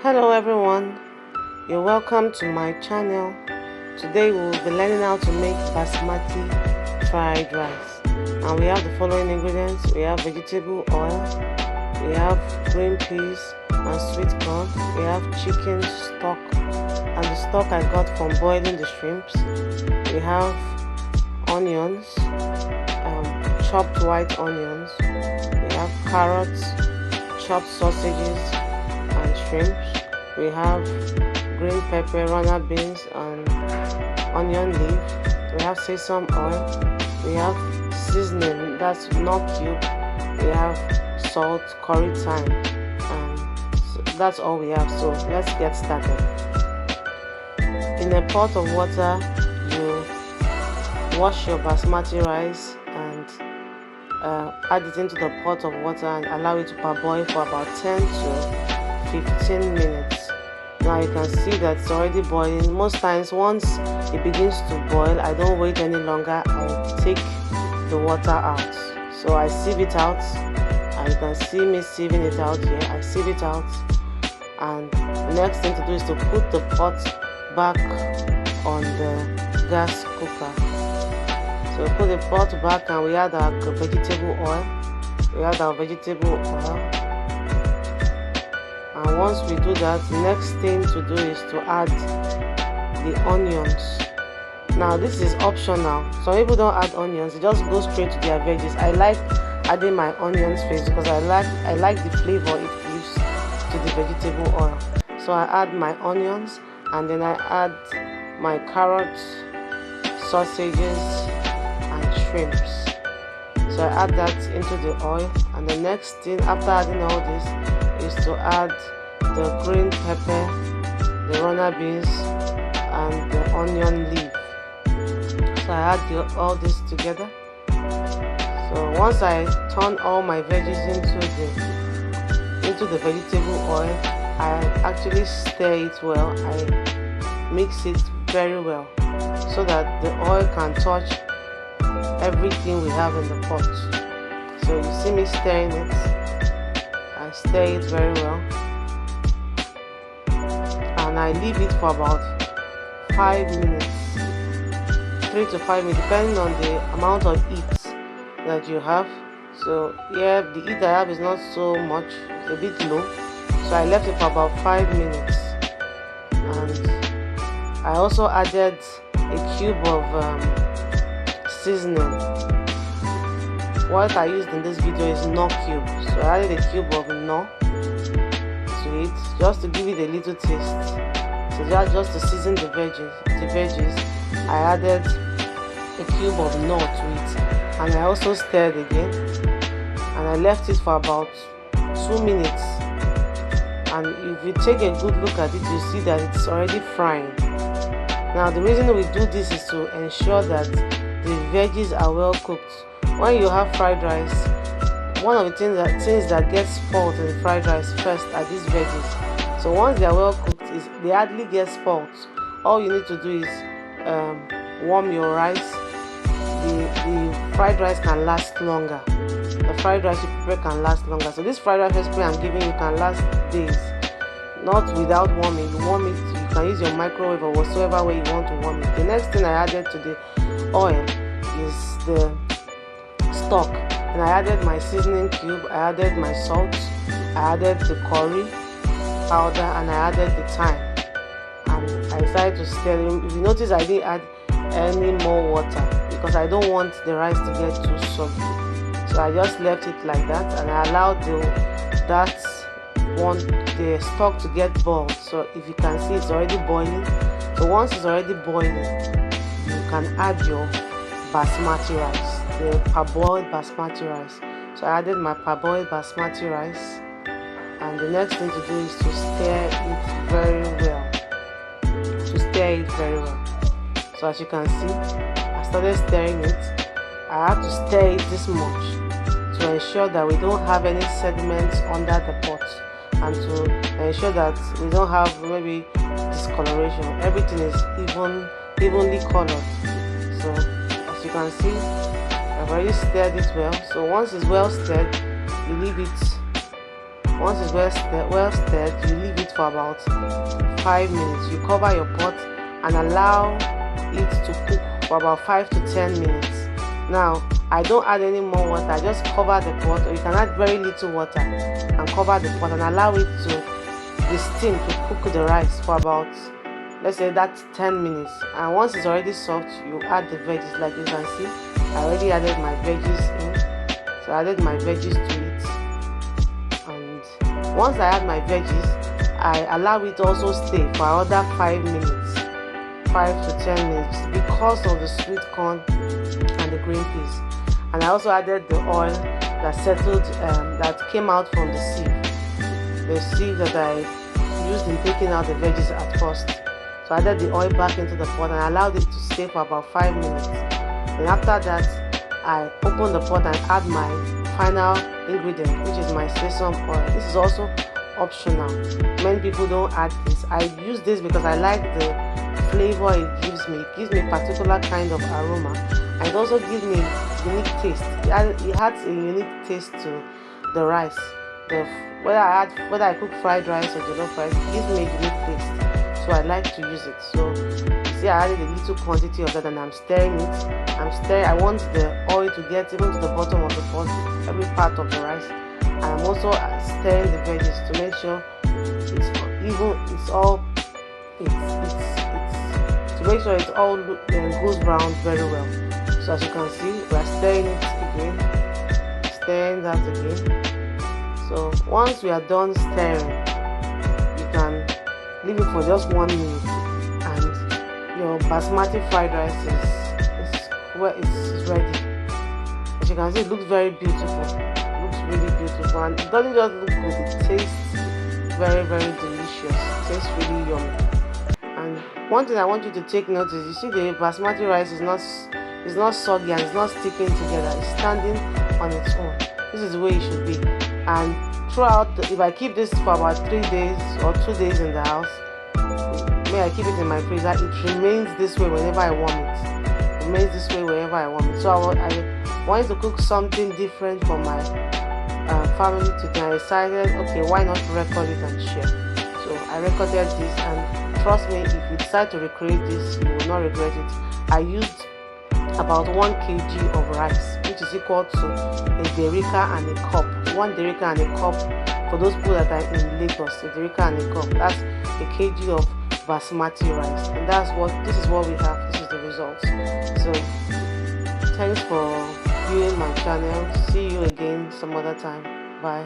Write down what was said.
Hello everyone, you're welcome to my channel. Today we will be learning how to make basmati fried rice, and we have the following ingredients. We have vegetable oil, we have green peas and sweet corn, we have chicken stock, and the stock I got from boiling the shrimps. We have onions, chopped white onions, we have carrots, chopped sausages and shrimps. We have green pepper, runner beans and onion leaf. We have sesame oil. We have seasoning, that's not cube. We have salt, curry thyme, and so that's all we have. So let's get started. In a pot of water, you wash your basmati rice and add it into the pot of water and allow it to parboil for about 10 to 15 minutes. Now you can see that it's already boiling. Most times once it begins to boil, I don't wait any longer. I take the water out. So I sieve it out, and you can see me sieving it out here. I sieve it out, and the next thing to do is to put the pot back on the gas cooker. So we put the pot back and we add our vegetable oil. And once we do that, the next thing to do is to add the onions. Now this is optional. Some people don't add onions, they just go straight to their veggies. I like adding my onions first because I like the flavor it gives to the vegetable oil. So I add my onions, and then I add my carrots, sausages and shrimps. So I add that into the oil, and the next thing after adding all this is to add the green pepper, the runner beans and the onion leaf. So I add all this together. So once I turn all my veggies into the vegetable oil, I actually stir it well. I mix it very well so that the oil can touch everything we have in the pot. So you see me stirring it. I stir it very well, and I leave it for about 5 minutes, 3 to 5 minutes, depending on the amount of heat that you have. So yeah, the heat I have is not so much, it's a bit low, so I left it for about 5 minutes. And I also added a cube of seasoning. What I used in this video is no cube, so I added a cube of no to it just to give it a little taste. So just to season the veggies, I added a cube of no to it, and I also stirred again, and I left it for about 2 minutes. And if you take a good look at it, you see that it's already frying. Now the reason we do this is to ensure that the veggies are well cooked. When you have fried rice, one of the things that gets spoiled in the fried rice first are these veggies. So once they are well cooked, they hardly get spoiled. All you need to do is warm your rice. The fried rice can last longer. The fried rice you prepare can last longer. So this fried rice recipe I'm giving you can last days, not without warming. You warm it, you can use your microwave or whatsoever way you want to warm it. The next thing I added to the oil is the stock, and I added my seasoning cube, I added my salt, I added the curry powder, and I added the thyme, and I decided to stir it. If you notice, I didn't add any more water because I don't want the rice to get too soggy. So I just left it like that, and I allowed the stock to get boiled. So if you can see, it's already boiling. So once it's already boiling, you can add your basmati rice, the parboiled basmati rice. So I added my parboiled basmati rice, and the next thing to do is to stir it very well. So as you can see, I started stirring it. I have to stir it this much to ensure that we don't have any sediments under the pot, and to ensure that we don't have maybe discoloration. Everything is evenly colored. So as you can see, I've already stirred it well. So once it's well stirred, you leave it Once it's well stirred, you leave it for about 5 minutes. You cover your pot and allow it to cook for about 5 to 10 minutes. Now, I don't add any more water. I just cover the pot, or you can add very little water and cover the pot and allow it to the steam to cook the rice for about, let's say that's 10 minutes. And once it's already soft, you add the veggies. Like you can see, I already added my veggies in. So I added my veggies to it. And once I add my veggies, I allow it to also stay for another 5 minutes, 5 to 10 minutes, because of the sweet corn and the green peas. And I also added the oil that settled, that came out from the sieve that I used in taking out the veggies at first. So I added the oil back into the pot and allowed it to stay for about 5 minutes. And after that, I opened the pot and add my final ingredient, which is my sesame oil. This is also optional. Many people don't add this. I use this because I like the flavor it gives me. It gives me a particular kind of aroma, and it also gives me unique taste. It adds a unique taste to the rice. Whether I cook fried rice or jollof rice, it gives me a unique taste. So I like to use it. So you see, I added a little quantity of that and I'm stirring it. I want the oil to get even to the bottom of the pot, every part of the rice. And I'm also stirring the veggies to make sure to make sure it all goes brown very well. So as you can see, we are stirring it again, stirring that again. So once we are done stirring, you can leave it for just 1 minute, and your basmati fried rice is ready. As you can see, it looks very beautiful. It looks really beautiful, and it doesn't just look good, it tastes very, very delicious. It tastes really yummy. And one thing I want you to take note is, you see the basmati rice is not soggy and it's not sticking together. It's standing on its own. This is the way it should be. And throughout, if I keep this for about 3 days or 2 days in the house, may I keep it in my freezer, it remains this way whenever I want it. It remains this way whenever I want it. So I wanted to cook something different for my family today. I decided, okay, why not record it and share? So I recorded this, and trust me, if you decide to recreate this, you will not regret it. I used about 1 kg of rice, which is equal to a derica and a cup. 1 derica and a cup for those people that are in Lagos. A derica and a cup, that's a kg of basmati rice, and this is what we have. This is the results. So thanks for viewing my channel. See you again some other time. Bye.